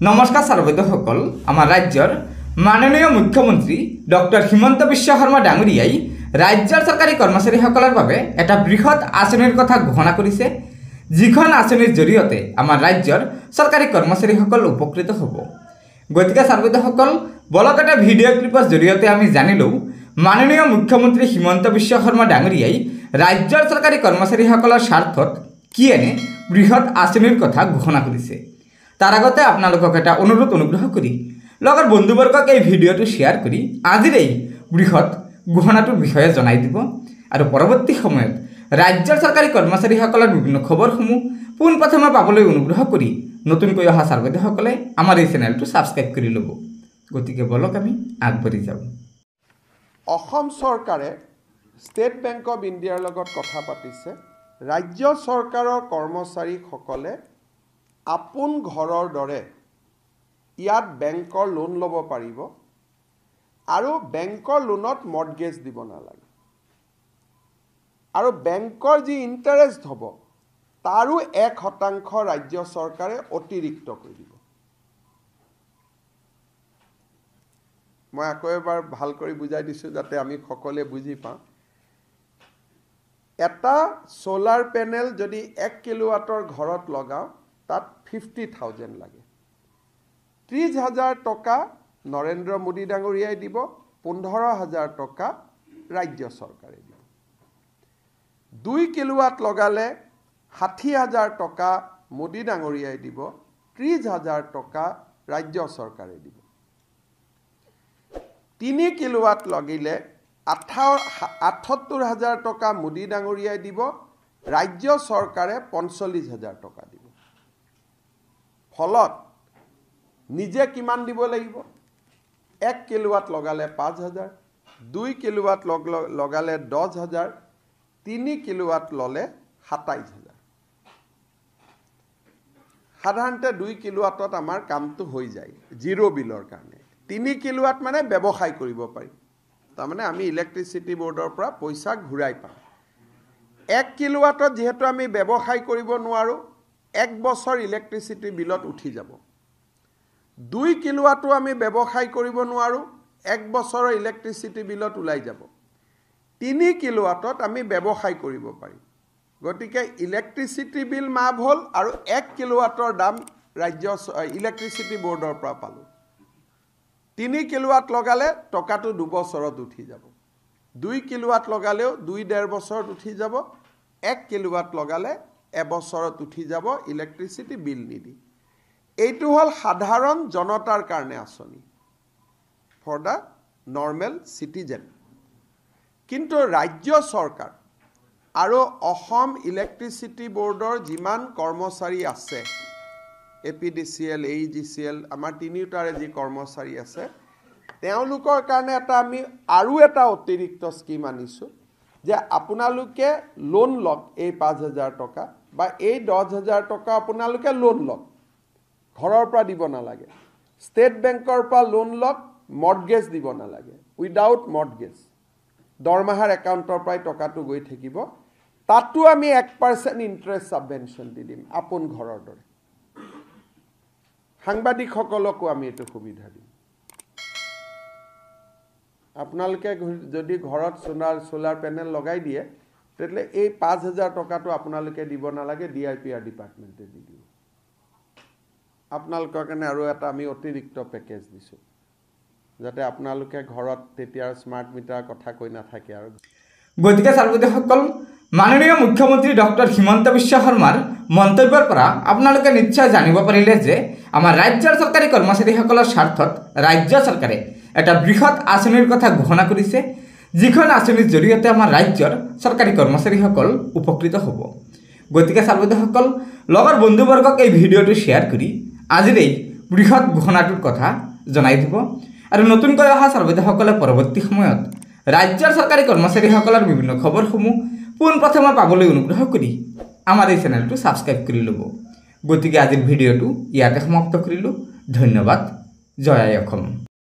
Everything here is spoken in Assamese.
নমস্কাৰ সৰ্বদসকল আমাৰ ৰাজ্যৰ মাননীয় মুখ্যমন্ত্ৰী ডক্টৰ হিমন্ত বিশ্ব শৰ্মা ডাঙৰীয়াই ৰাজ্যৰ চৰকাৰী কৰ্মচাৰীসকলৰ বাবে এটা বৃহৎ আঁচনিৰ কথা ঘোষণা কৰিছে যিখন আঁচনিৰ জৰিয়তে আমাৰ ৰাজ্যৰ চৰকাৰী কৰ্মচাৰীসকল উপকৃত হ'ব। গতিকে সৰ্বদসকল বলক এটা ভিডিঅ' ক্লিপৰ জৰিয়তে আমি জানিলোঁ মাননীয় মুখ্যমন্ত্ৰী হিমন্ত বিশ্ব শৰ্মা ডাঙৰীয়াই ৰাজ্যৰ চৰকাৰী কৰ্মচাৰীসকলৰ স্বাৰ্থত কি এনে বৃহৎ আঁচনিৰ কথা ঘোষণা কৰিছে। তাৰ আগতে আপোনালোকক এটা অনুগ্ৰহ কৰি লগৰ বন্ধুবৰ্গক এই ভিডিঅ'টো শ্বেয়াৰ কৰি আজিৰ এই বৃহৎ ঘোষণাটোৰ বিষয়ে জনাই দিব আৰু পৰৱৰ্তী সময়ত ৰাজ্যৰ চৰকাৰী কৰ্মচাৰীসকলৰ বিভিন্ন খবৰসমূহ পোনপ্ৰথমে পাবলৈ অনুগ্ৰহ কৰি নতুনকৈ অহা ছাৰ্বৈদসকলে আমাৰ এই চেনেলটো ছাবস্ক্ৰাইব কৰি ল'ব। গতিকে বলক আমি আগবাঢ়ি যাওঁ। অসম চৰকাৰে ষ্টেট বেংক অফ ইণ্ডিয়াৰ লগত কথা পাতিছে। ৰাজ্য চৰকাৰৰ কৰ্মচাৰীসকলে আপোন ঘৰৰ দৰে ইয়াত বেংকৰ লোন ল'ব পাৰিব আৰু বেংকৰ লোনত মৰ্টগেজ দিব নালাগে আৰু বেংকৰ যি ইণ্টাৰেষ্ট হ'ব তাৰো 1% ৰাজ্য চৰকাৰে অতিৰিক্ত কৰি দিব। মই আকৌ এবাৰ ভাল কৰি বুজাই দিছোঁ যাতে আমি সকলোৱে বুজি পাওঁ। এটা সোলাৰ পেনেল যদি 1 কিলোৱাটৰ ঘৰত লগাওঁ তাত 50,000 লাগে। 30,000 টকা নৰেন্দ্ৰ মোদী ডাঙৰীয়াই দিব, 15,000 টকা ৰাজ্য চৰকাৰে দিব। 2 কিলোৱাট লগালে 60,000 টকা মোদী ডাঙৰীয়াই দিব, 30,000 টকা ৰাজ্য চৰকাৰে দিব। 3 কিলোৱাট লাগিলে 78,000 টকা মোদী ডাঙৰীয়াই দিব, ৰাজ্য চৰকাৰে 45,000 টকা দিব। ফলত নিজে কিমান দিব লাগিব? 1 কিলোৱাট লগালে 5,000, 2 কিলোৱাট লগালে 10,000, 3 কিলোৱাট ল'লে 27,000। সাধাৰণতে 2 কিলোৱাটত আমাৰ কামটো হৈ যায় জিৰ' বিলৰ কাৰণে। 3 কিলোৱাট মানে ব্যৱসায় কৰিব পাৰি, তাৰমানে আমি ইলেক্ট্ৰিচিটি বৰ্ডৰ পৰা পইচা ঘূৰাই পাওঁ। 1 কিলোৱাটত যিহেতু আমি ব্যৱসায় কৰিব নোৱাৰোঁ, 1 বছৰ ইলেক্ট্ৰিচিটি বিলত উঠি যাব। 2 কিলোৱাটো আমি ব্যৱসায় কৰিব নোৱাৰোঁ, 1 বছৰৰ ইলেক্ট্ৰিচিটি বিলত ওলাই যাব। 3 কিলোৱাটত আমি ব্যৱসায় কৰিব পাৰিম। গতিকে ইলেক্ট্ৰিচিটি বিল মাফ হ'ল আৰু 1 কিলোৱাটৰ দাম ৰাজ্য ইলেক্ট্ৰিচিটি বৰ্ডৰ পৰা পালোঁ। 3 কিলোৱাট লগালে টকাটো 2 বছৰত উঠি যাব। 2 কিলোৱাট লগালেও 2-1.5 বছৰত উঠি যাব। 1 কিলোৱাট লগালে 1 বছৰত উঠি যাব ইলেক্ট্ৰিচিটি বিল নিদি। এইটো হ'ল সাধাৰণ জনতাৰ কাৰণে আঁচনি ফৰ দ্য নৰ্মেল চিটিজেন। কিন্তু ৰাজ্য চৰকাৰ আৰু অসম ইলেক্ট্ৰিচিটি বৰ্ডৰ যিমান কৰ্মচাৰী আছে, APDCL, AEGCL, আমাৰ তিনিওটাৰে যি কৰ্মচাৰী আছে, তেওঁলোকৰ কাৰণে আমি আৰু এটা অতিৰিক্ত স্কিম আনিছোঁ যে আপোনালোকে লোন লওক। এই 5,000 টকা বা এই 10,000 টকা আপোনালোকে লোন লওক, ঘৰৰ পৰা দিব নালাগে। ষ্টেট বেংকৰ পৰা লোন লওক, মৰ্টগেজ দিব নালাগে, উইদাউট মৰ্টগেজ। দৰমহাৰ একাউণ্টৰ পৰাই টকাটো গৈ থাকিব। তাতো আমি 1% ইণ্টাৰেষ্ট ছাবভেনশ্যন দি দিম আপোন ঘৰৰ দৰে। সাংবাদিকসকলকো আমি এইটো সুবিধা দিম। আপোনালোকে যদি ঘৰত সোলাৰ পেনেল লগাই দিয়ে তেতিয়াহ'লে এই 5,000 টকাটো আপোনালোকে দিব নালাগে, DIPR ডিপাৰ্টমেণ্টে দি দিব। আপোনালোকৰ কাৰণে আৰু এটা আমি অতিৰিক্ত পেকেজ দিছোঁ যাতে আপোনালোকে ঘৰত তেতিয়া স্মাৰ্ট মিটাৰ কথা কৈ নাথাকে। আৰু গতিকে ছাৰ্বৈদসকল মাননীয় মুখ্যমন্ত্ৰী ডক্টৰ হিমন্ত বিশ্ব শৰ্মাৰ মন্তব্যৰ পৰা আপোনালোকে নিশ্চয় জানিব পাৰিলে যে আমাৰ ৰাজ্যৰ চৰকাৰী কৰ্মচাৰীসকলৰ স্বাৰ্থত ৰাজ্য চৰকাৰে এটা বৃহৎ আঁচনিৰ কথা ঘোষণা কৰিছে, যিখন আঁচনিৰ জৰিয়তে আমাৰ ৰাজ্যৰ চৰকাৰী কৰ্মচাৰীসকল উপকৃত হ'ব। গতিকে ছাৰ্বৈদসকল লগৰ বন্ধুবৰ্গক এই ভিডিঅ'টো শ্বেয়াৰ কৰি আজিৰ এই বৃহৎ ঘোষণাটোৰ কথা জনাই দিব আৰু নতুনকৈ অহা ছাৰ্বৈদসকলে পৰৱৰ্তী সময়ত ৰাজ্যৰ চৰকাৰী কৰ্মচাৰীসকলৰ বিভিন্ন খবৰসমূহ পোনপ্ৰথমে পাবলৈ অনুগ্ৰহ কৰি আমাৰ এই চেনেলটো ছাবস্ক্ৰাইব কৰি ল'ব। গতিকে আজিৰ ভিডিঅ'টো ইয়াতে সমাপ্ত কৰিলোঁ। ধন্যবাদ। জয় আই অসম।